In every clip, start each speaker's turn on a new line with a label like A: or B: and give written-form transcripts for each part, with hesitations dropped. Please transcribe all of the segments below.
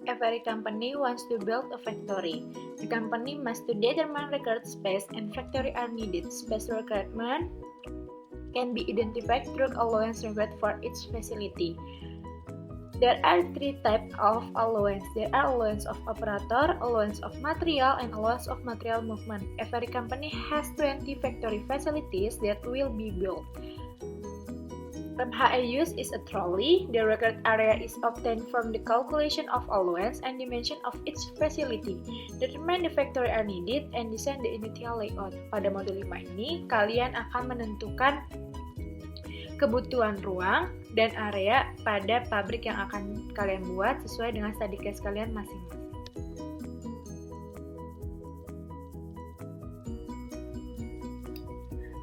A: Every company wants to build a factory. The company must to determine required space and factory are needed. Space requirement can be identified through allowance required for each facility. There are three types of allowance. There are allowance of operator, allowance of material, and allowance of material movement. Every company has 20 factory facilities that will be built. MHA use is a trolley. The required area is obtained from the calculation of allowance and dimension of each facility. Determine the factory are needed and design the initial layout. Pada modul 5 ini, kalian akan menentukan kebutuhan ruang dan area pada pabrik yang akan kalian buat sesuai dengan study case kalian masing-masing.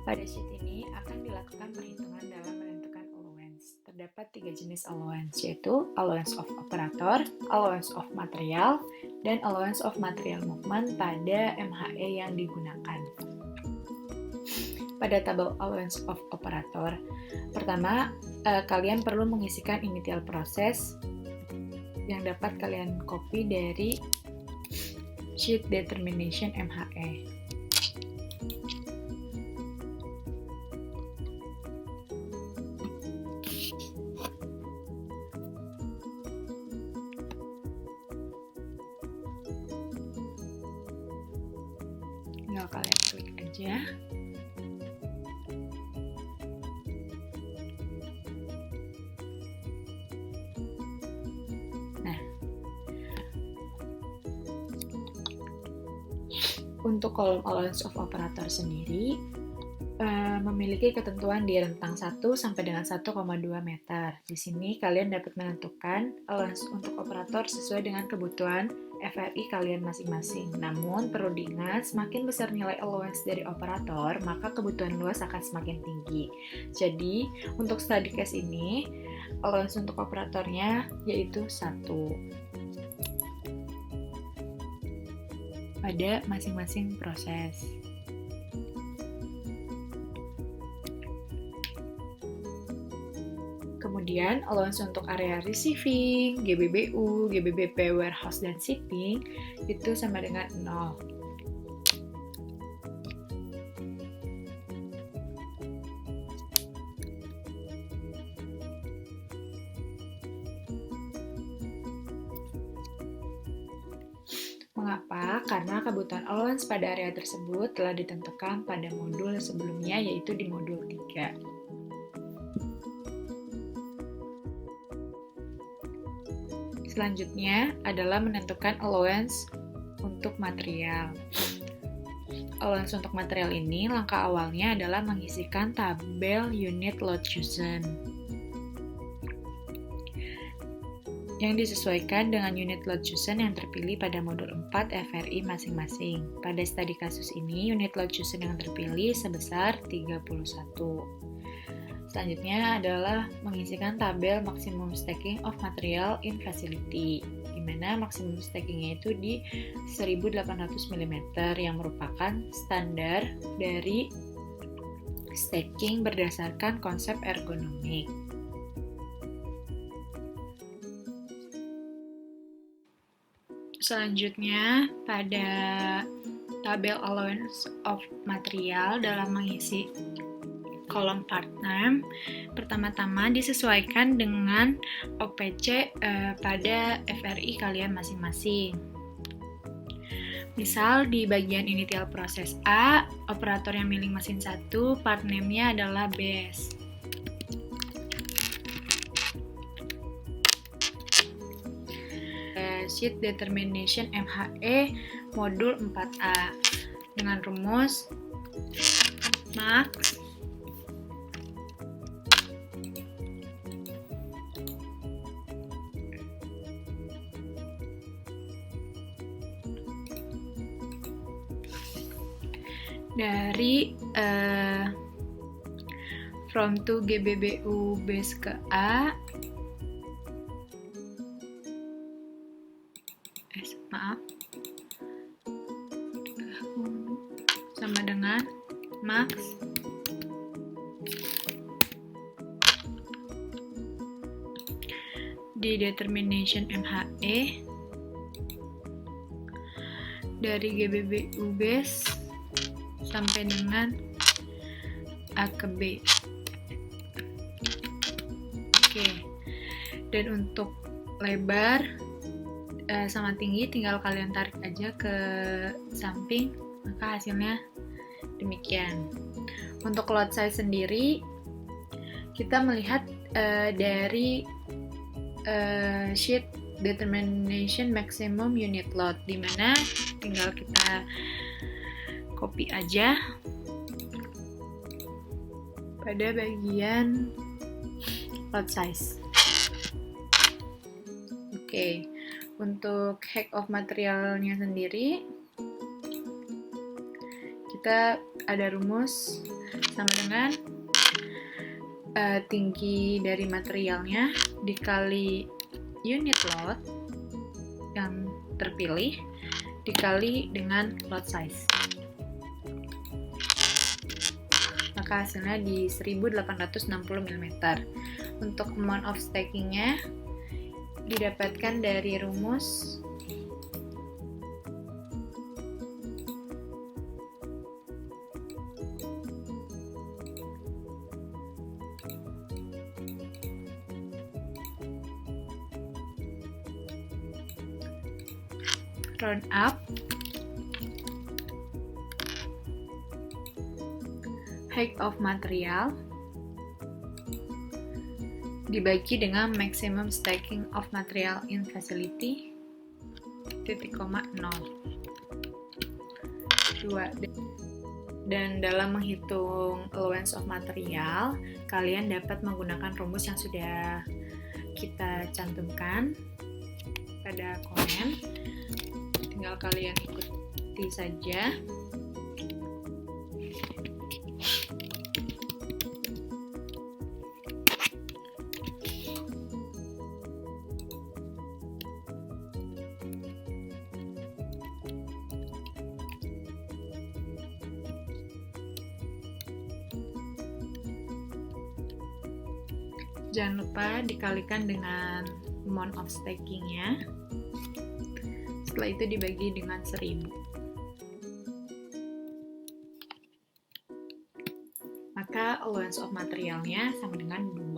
A: Pada sheet ini akan dilakukan perhitungan dalam menentukan allowance. Terdapat 3 jenis allowance, yaitu allowance of operator, allowance of material, dan allowance of material movement pada MHE yang digunakan. Pada tabel allowance of operator, pertama, kalian perlu mengisikan initial proses yang dapat kalian copy dari sheet determination MHE. Tinggal kalian klik aja. Untuk kolom allowance of operator sendiri memiliki ketentuan di rentang 1 sampai dengan 1,2 meter. Di sini kalian dapat menentukan allowance untuk operator sesuai dengan kebutuhan FRI kalian masing-masing. Namun perlu diingat, semakin besar nilai allowance dari operator, maka kebutuhan luas akan semakin tinggi. Jadi, untuk study case ini, allowance untuk operatornya yaitu 1. Pada masing-masing proses. Kemudian allowance untuk area receiving, GBBU, GBBP, warehouse, dan shipping itu sama dengan 0. Mengapa? Karena kebutuhan allowance pada area tersebut telah ditentukan pada modul sebelumnya, yaitu di modul 3. Selanjutnya adalah menentukan allowance untuk material. Allowance untuk material ini, langkah awalnya adalah mengisikan tabel unit load chosen yang disesuaikan dengan unit load chosen yang terpilih pada modul 4 FRI masing-masing. Pada studi kasus ini, unit load chosen yang terpilih sebesar 31. Selanjutnya adalah mengisikan tabel maximum stacking of material in facility, di mana maksimum stackingnya itu di 1800 mm yang merupakan standar dari stacking berdasarkan konsep ergonomik. Selanjutnya, pada tabel allowance of material dalam mengisi kolom part name, pertama-tama disesuaikan dengan OPC pada FRI kalian masing-masing. Misal di bagian initial proses A, operator yang milling mesin 1, part name-nya adalah base. Sheet determination MHE modul 4A dengan rumus max dari from to GBBU base ke A sama dengan max di determination MHE dari GBBU base sampai dengan A ke B. Oke. Dan untuk lebar sama tinggi tinggal kalian tarik aja ke samping, maka hasilnya demikian. Untuk load size sendiri kita melihat dari sheet determination maximum unit load, dimana tinggal kita copy aja pada bagian load size. Oke. Untuk height of materialnya sendiri, kita ada rumus sama dengan tinggi dari materialnya dikali unit load yang terpilih dikali dengan load size. Maka hasilnya di 1860 mm. Untuk amount of stackingnya didapatkan dari rumus round up height of material dibagi dengan maximum stacking of material in facility titik koma 0 2. Dan dalam menghitung allowance of material, kalian dapat menggunakan rumus yang sudah kita cantumkan pada komen. Tinggal kalian ikuti saja. Jangan lupa dikalikan dengan amount of stacking-nya. Setelah itu dibagi dengan 1000. Maka allowance of materialnya sama dengan 2.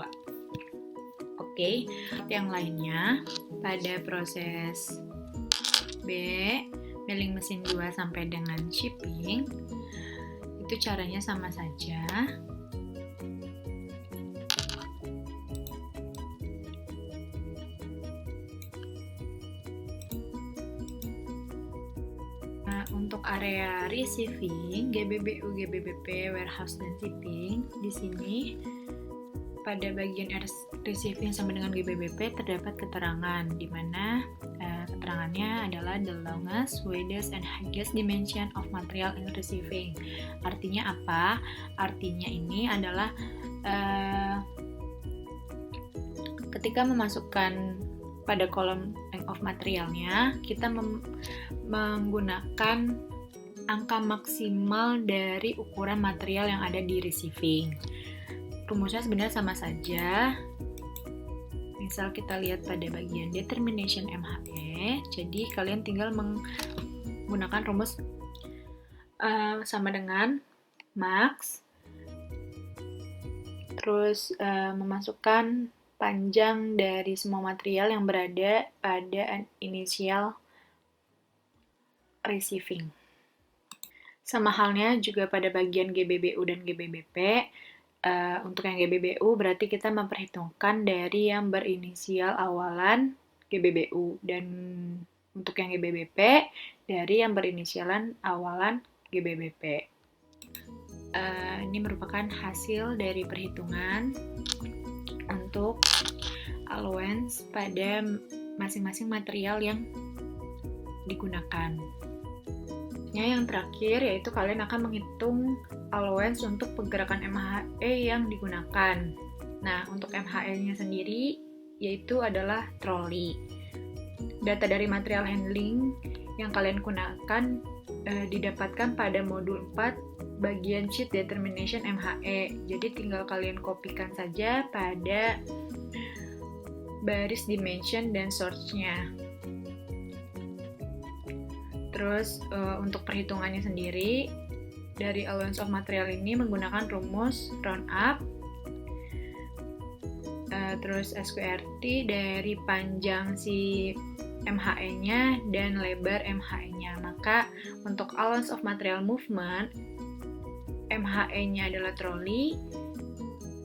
A: Oke, yang lainnya pada proses B, milling mesin 2 sampai dengan shipping, itu caranya sama saja. Untuk area receiving, GBBU, GBBP, warehouse, dan shipping, di sini pada bagian receiving sama dengan GBBP terdapat keterangan, di mana keterangannya adalah the longest, widest, and highest dimension of material in receiving. Artinya apa? Artinya ini adalah ketika memasukkan pada kolom length of materialnya, kita menggunakan angka maksimal dari ukuran material yang ada di receiving. Rumusnya sebenarnya sama saja. Misal kita lihat pada bagian determination MHE, jadi kalian tinggal menggunakan rumus sama dengan max, terus memasukkan panjang dari semua material yang berada pada initial receiving. Sama halnya juga pada bagian GBBU dan GBBP. Untuk yang GBBU berarti kita memperhitungkan dari yang berinisial awalan GBBU, dan untuk yang GBBP dari yang berinisialan awalan GBBP. Ini merupakan hasil dari perhitungan untuk allowance pada masing-masing material yang digunakan. Yang terakhir yaitu kalian akan menghitung allowance untuk pergerakan MHE yang digunakan. Nah, untuk MHE-nya sendiri yaitu adalah trolley. Data dari material handling yang kalian gunakan didapatkan pada modul 4 bagian sheet determination MHE. Jadi tinggal kalian kopikan saja pada baris dimension dan source-nya. Terus untuk perhitungannya sendiri, dari allowance of material ini menggunakan rumus round up, terus SQRT dari panjang si MHE-nya dan lebar MHE-nya. Maka untuk allowance of material movement, MHE-nya adalah troli,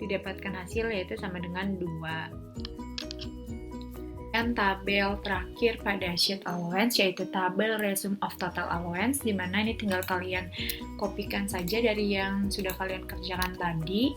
A: didapatkan hasil yaitu sama dengan 2. Dan tabel terakhir pada sheet allowance yaitu tabel resume of total allowance, di mana ini tinggal kalian kopikan saja dari yang sudah kalian kerjakan tadi.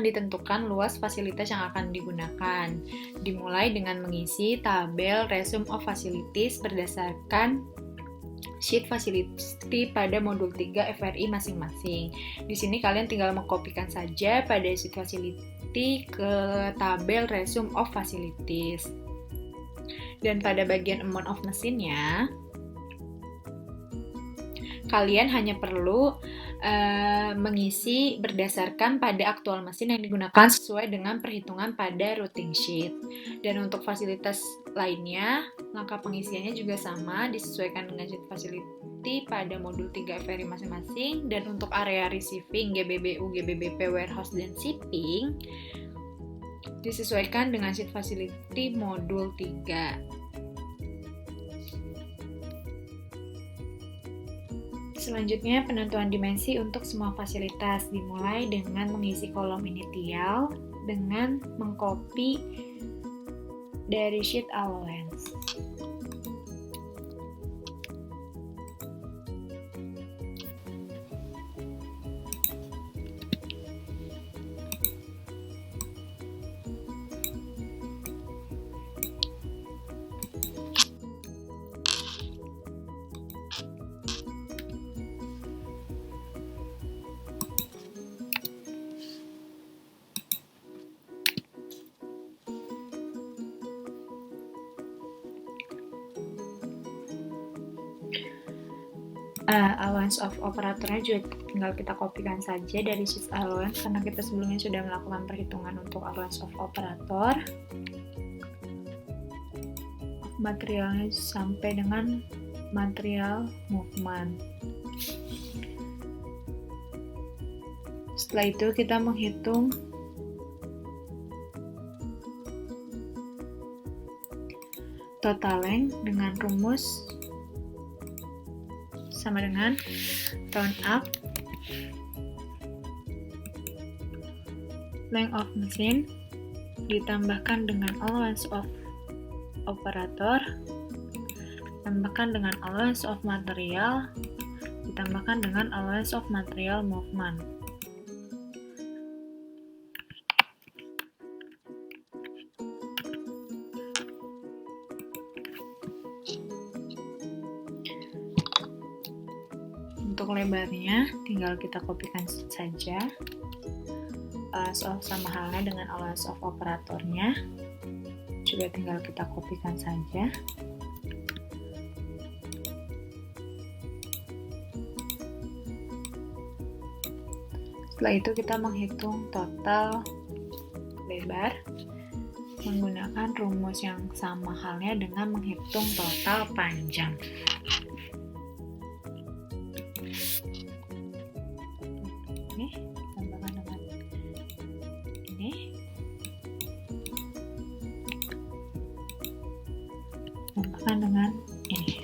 A: Ditentukan luas fasilitas yang akan digunakan. Dimulai dengan mengisi tabel resume of facilities berdasarkan sheet facility pada modul 3 FRI masing-masing. Di sini kalian tinggal mengkopikan saja pada sheet facility ke tabel resume of facilities. Dan pada bagian amount of mesinnya, kalian hanya perlu mengisi berdasarkan pada aktual mesin yang digunakan sesuai dengan perhitungan pada routing sheet. Dan untuk fasilitas lainnya, langkah pengisiannya juga sama, disesuaikan dengan sheet facility pada modul 3 FRI masing-masing. Dan untuk area receiving, GBBU, GBBP, warehouse, dan shipping, disesuaikan dengan sheet facility modul 3. Selanjutnya, penentuan dimensi untuk semua fasilitas dimulai dengan mengisi kolom initial dengan mengcopy dari sheet allowance. Allowance of operatornya juga tinggal kita kopikan saja dari sheet allowance karena kita sebelumnya sudah melakukan perhitungan untuk allowance of operator. Materialnya sampai dengan material movement. Setelah itu kita menghitung total length dengan rumus sama dengan round up length of machine ditambahkan dengan allowance of operator ditambahkan dengan allowance of material ditambahkan dengan allowance of material movement. Untuk lebarnya tinggal kita kopikan saja, sama halnya dengan allowance of operatornya juga tinggal kita kopikan saja. Setelah itu kita menghitung total lebar menggunakan rumus yang sama halnya dengan menghitung total panjang. Ini tambahkan dengan ini. Tambahkan dengan ini.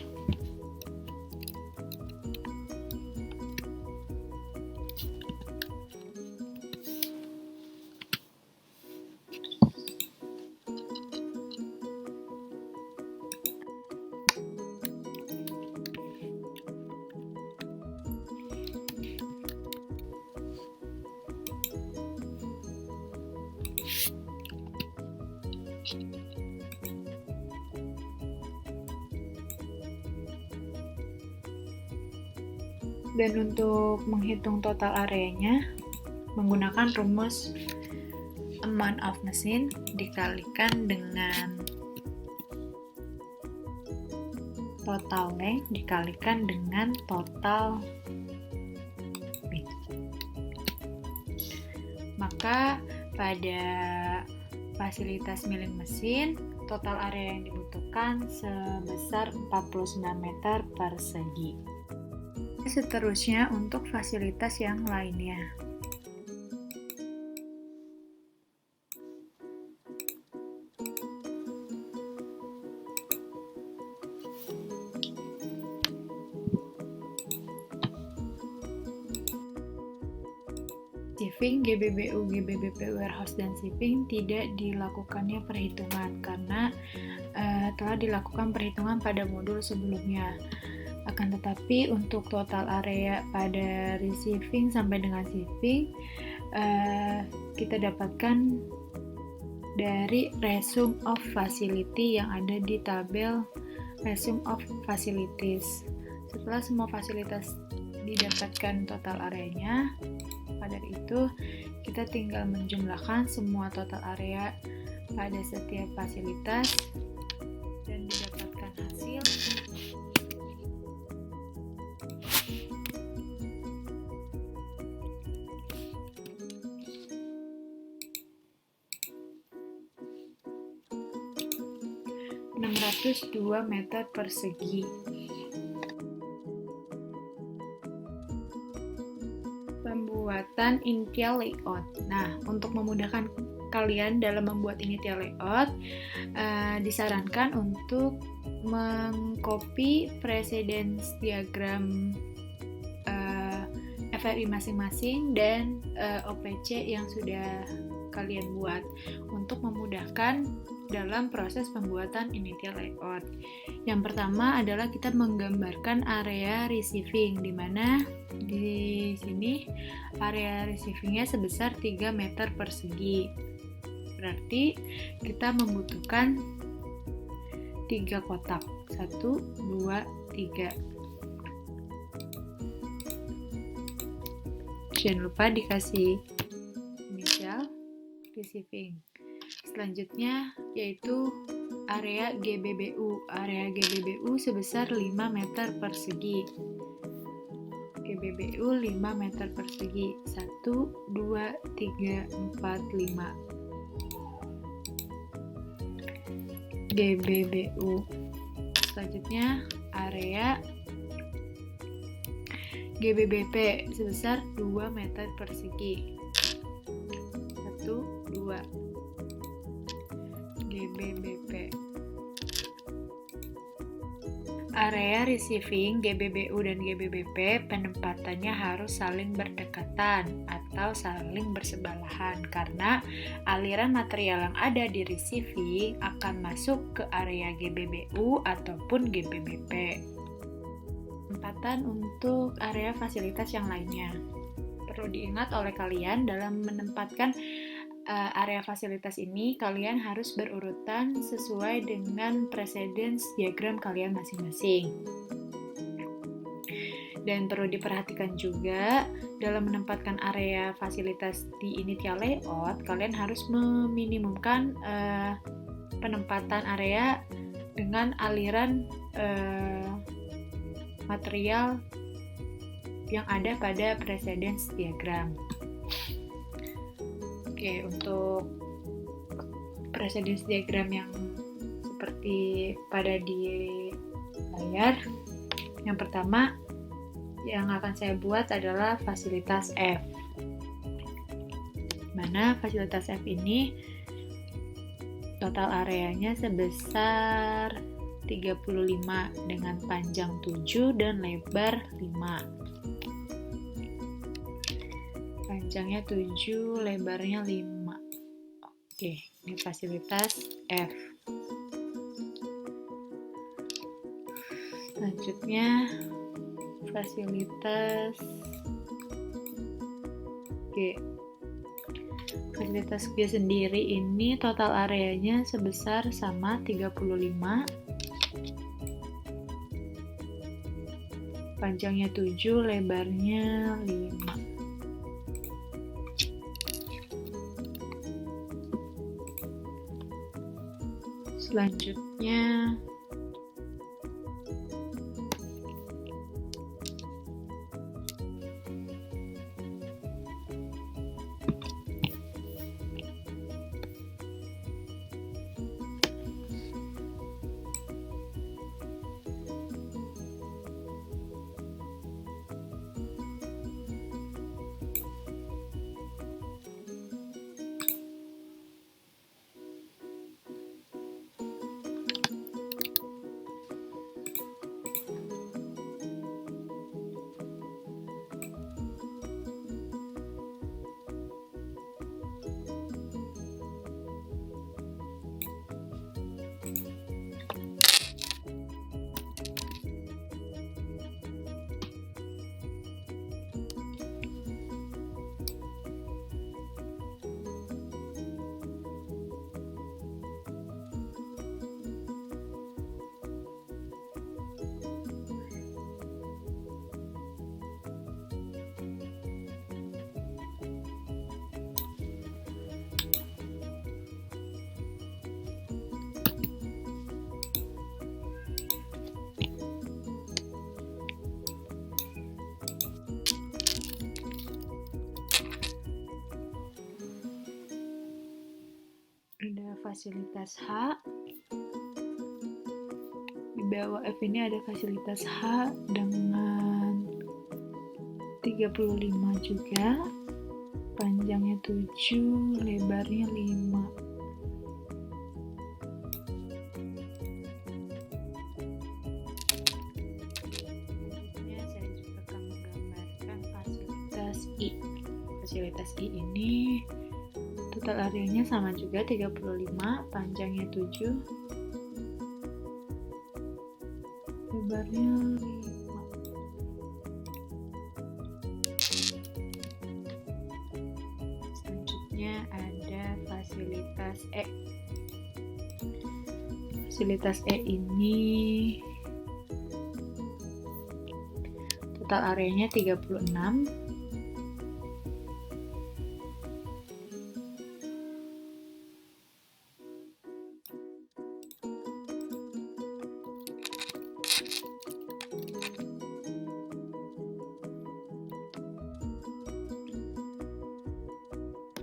A: Dan untuk menghitung total areanya menggunakan rumus amount of machine dikalikan dengan total length dikalikan dengan total width. Maka pada fasilitas milling mesin total area yang dibutuhkan sebesar 49 meter persegi. Seterusnya untuk fasilitas yang lainnya. Shipping, GBBU, GBBP, warehouse, dan shipping tidak dilakukannya perhitungan karena telah dilakukan perhitungan pada modul sebelumnya. Akan tetapi untuk total area pada receiving sampai dengan shipping kita dapatkan dari resume of facility yang ada di tabel resume of facilities. Setelah semua fasilitas didapatkan total areanya, pada itu kita tinggal menjumlahkan semua total area pada setiap fasilitas dan didapatkan hasil (602 meter persegi). Pembuatan initial layout. Nah, untuk memudahkan kalian dalam membuat initial layout, disarankan untuk mengcopy precedence diagram FRI masing-masing dan OPC yang sudah kalian buat untuk memudahkan dalam proses pembuatan initial layout. Yang pertama adalah kita menggambarkan area receiving, di mana di sini area receivingnya sebesar 3 meter persegi. Berarti kita membutuhkan 3 kotak. 1, 2, 3. Jangan lupa dikasih inisial receiving. Selanjutnya yaitu area GBBU. Area GBBU sebesar 5 meter persegi. GBBU 5 meter persegi. 1, 2, 3, 4, 5. GBBU. Selanjutnya area GBBP sebesar 2 meter persegi. 1, 2. GBBP. Area receiving GBBU dan GBBP penempatannya harus saling berdekatan atau saling bersebelahan karena aliran material yang ada di receiving akan masuk ke area GBBU ataupun GBBP. Penempatan untuk area fasilitas yang lainnya. Perlu diingat oleh kalian dalam menempatkan area fasilitas ini, kalian harus berurutan sesuai dengan precedence diagram kalian masing-masing. Dan perlu diperhatikan juga, dalam menempatkan area fasilitas di initial layout, kalian harus meminimumkan penempatan area dengan aliran material yang ada pada precedence diagram. Oke, untuk residence diagram yang seperti pada di layar. Yang pertama yang akan saya buat adalah fasilitas F. Mana fasilitas F ini total areanya sebesar 35 dengan panjang 7 dan lebar 5. Panjangnya 7, lebarnya 5. Oke, ini fasilitas F. Selanjutnya fasilitas G. Fasilitas G sendiri ini total areanya sebesar sama 35. Panjangnya 7, lebarnya 5. Selanjutnya ada fasilitas H. Di bawah F ini ada fasilitas H dengan 35 juga. Panjangnya 7, lebarnya 5. Selanjutnya saya juga akan menggambarkan fasilitas I. Fasilitas I ini total areanya sama juga 35, panjangnya 7, lebarnya 5. Selanjutnya ada fasilitas E. Fasilitas E ini total areanya 36,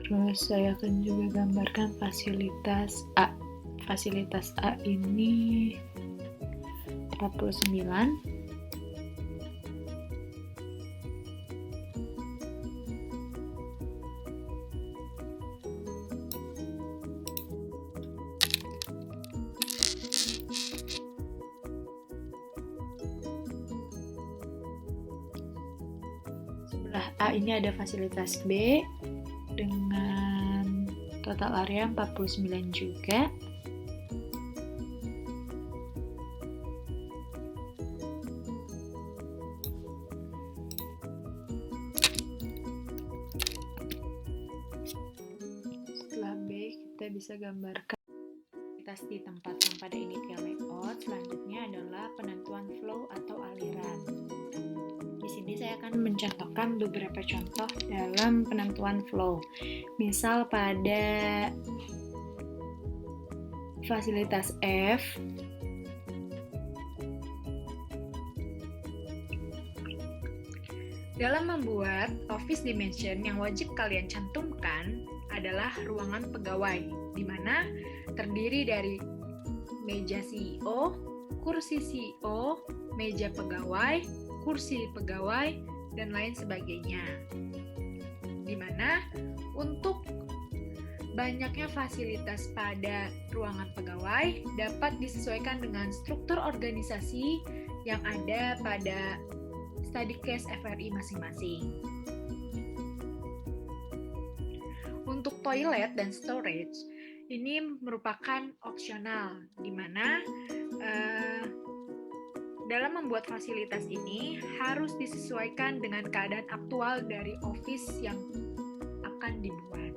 A: terus saya akan juga gambarkan fasilitas A. Fasilitas A ini 49. Sebelah A ini ada fasilitas B dengan total area 49 juga. Setelah B, kita bisa gambarkan fasilitas di tempat yang pada initial layout. Selanjutnya adalah penentuan flow atau aliran. Di sini saya akan mencontohkan beberapa contoh dalam penentuan flow. Misal pada fasilitas F, dalam membuat office dimension yang wajib kalian cantumkan adalah ruangan pegawai, di mana terdiri dari meja CEO, kursi CEO, meja pegawai, kursi pegawai, dan lain sebagainya. Di mana untuk banyaknya fasilitas pada ruangan pegawai dapat disesuaikan dengan struktur organisasi yang ada pada study case FRI masing-masing. Untuk toilet dan storage, ini merupakan opsional, di mana dalam membuat fasilitas ini harus disesuaikan dengan keadaan aktual dari office yang akan dibuat.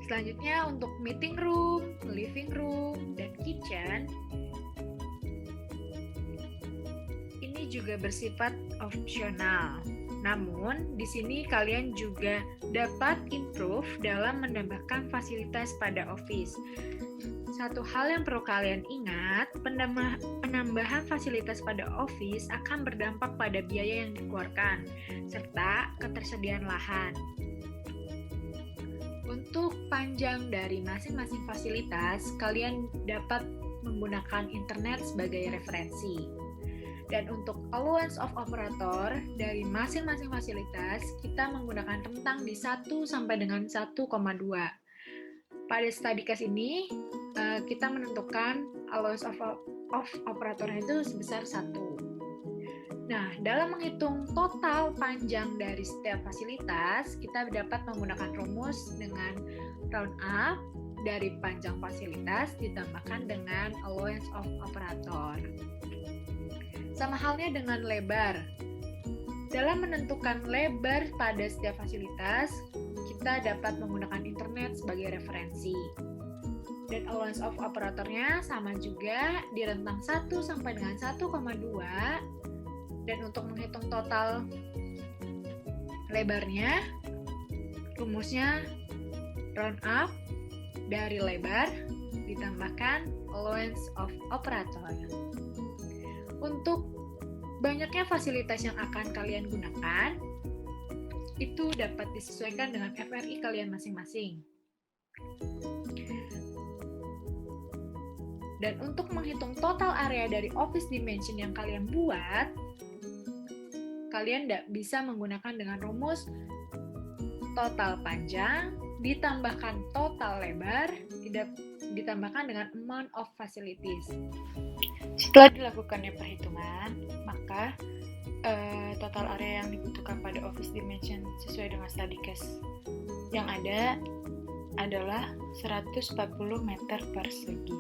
A: Selanjutnya untuk meeting room, living room, dan kitchen, ini juga bersifat opsional. Namun, di sini kalian juga dapat improve dalam menambahkan fasilitas pada office. Satu hal yang perlu kalian ingat, penambahan fasilitas pada office akan berdampak pada biaya yang dikeluarkan, serta ketersediaan lahan. Untuk panjang dari masing-masing fasilitas, kalian dapat menggunakan internet sebagai referensi. Dan untuk allowance of operator dari masing-masing fasilitas, kita menggunakan rentang di 1 sampai dengan 1,2. Pada study case ini, kita menentukan allowance of operatornya itu sebesar 1. Nah, dalam menghitung total panjang dari setiap fasilitas, kita dapat menggunakan rumus dengan round up dari panjang fasilitas ditambahkan dengan allowance of operator. Sama halnya dengan lebar. Dalam menentukan lebar pada setiap fasilitas, kita dapat menggunakan internet sebagai referensi. Dan allowance of operatornya sama juga di rentang 1 sampai dengan 1,2. Dan untuk menghitung total lebarnya, rumusnya round up dari lebar ditambahkan allowance of operator. Untuk banyaknya fasilitas yang akan kalian gunakan, itu dapat disesuaikan dengan FRI kalian masing-masing. Dan untuk menghitung total area dari office dimension yang kalian buat, kalian bisa menggunakan dengan rumus total panjang ditambahkan total lebar ditambahkan dengan amount of facilities. Setelah dilakukannya perhitungan, maka total area yang dibutuhkan pada office dimension sesuai dengan study case yang ada adalah 140 meter persegi.